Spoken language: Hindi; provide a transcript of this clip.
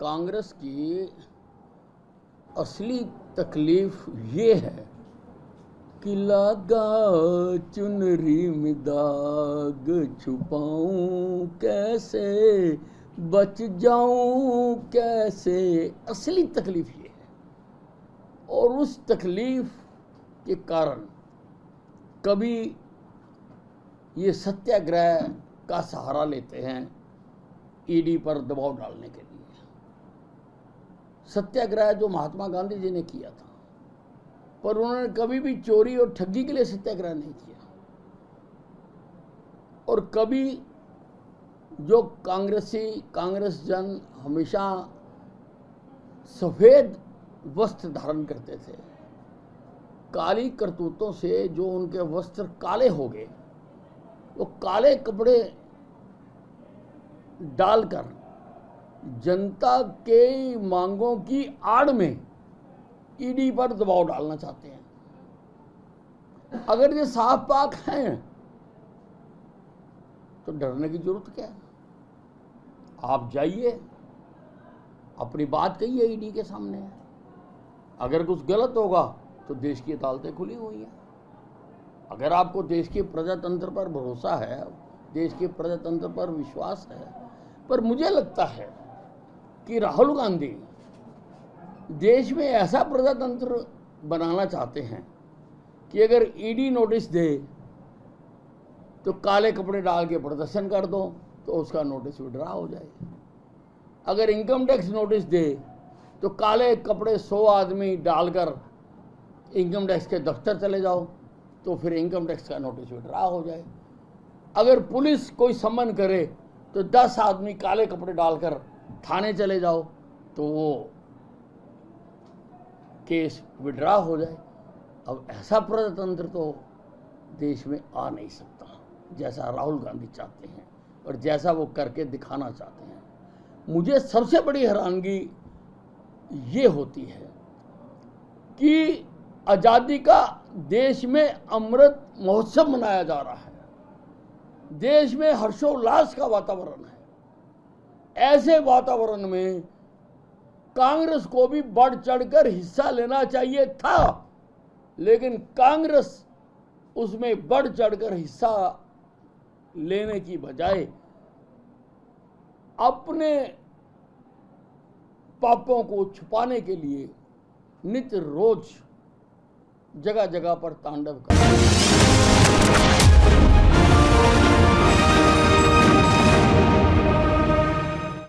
कांग्रेस की असली तकलीफ ये है कि लगा चुनरी में दाग छुपाऊं कैसे, बच जाऊं कैसे। असली तकलीफ ये है। और उस तकलीफ के कारण कभी ये सत्याग्रह का सहारा लेते हैं ईडी पर दबाव डालने के लिए। सत्याग्रह जो महात्मा गांधी जी ने किया था, पर उन्होंने कभी भी चोरी और ठगी के लिए सत्याग्रह नहीं किया। और कभी जो कांग्रेस जन हमेशा सफेद वस्त्र धारण करते थे, काली करतूतों से जो उनके वस्त्र काले हो गए, वो काले कपड़े डालकर जनता के मांगों की आड़ में ईडी पर दबाव डालना चाहते हैं। अगर ये साफ पाक हैं तो डरने की जरूरत क्या है? आप जाइए, अपनी बात कहिए ईडी के सामने। अगर कुछ गलत होगा तो देश की अदालतें खुली हुई हैं। अगर आपको देश के प्रजातंत्र पर भरोसा है, देश के प्रजातंत्र पर विश्वास है, पर मुझे लगता है कि राहुल गांधी देश में ऐसा प्रजातंत्र बनाना चाहते हैं कि अगर ईडी नोटिस दे तो काले कपड़े डाल के प्रदर्शन कर दो तो उसका नोटिस विड्रॉ हो जाए। अगर इनकम टैक्स नोटिस दे तो काले कपड़े 100 आदमी डालकर इनकम टैक्स के दफ्तर चले जाओ तो फिर इनकम टैक्स का नोटिस विड्रॉ हो जाए। अगर पुलिस कोई सम्मन करे तो 10 आदमी काले कपड़े डालकर थाने चले जाओ तो वो केस विड्रॉ हो जाए। अब ऐसा प्रजातंत्र तो देश में आ नहीं सकता जैसा राहुल गांधी चाहते हैं और जैसा वो करके दिखाना चाहते हैं। मुझे सबसे बड़ी हैरानगी ये होती है कि आज़ादी का देश में अमृत महोत्सव मनाया जा रहा है, देश में हर्षोल्लास का वातावरण है। ऐसे वातावरण में कांग्रेस को भी बढ़ चढ़कर हिस्सा लेना चाहिए था, लेकिन कांग्रेस उसमें बढ़ चढ़कर हिस्सा लेने की बजाय अपने पापों को छुपाने के लिए नित्य रोज जगह जगह पर तांडव कर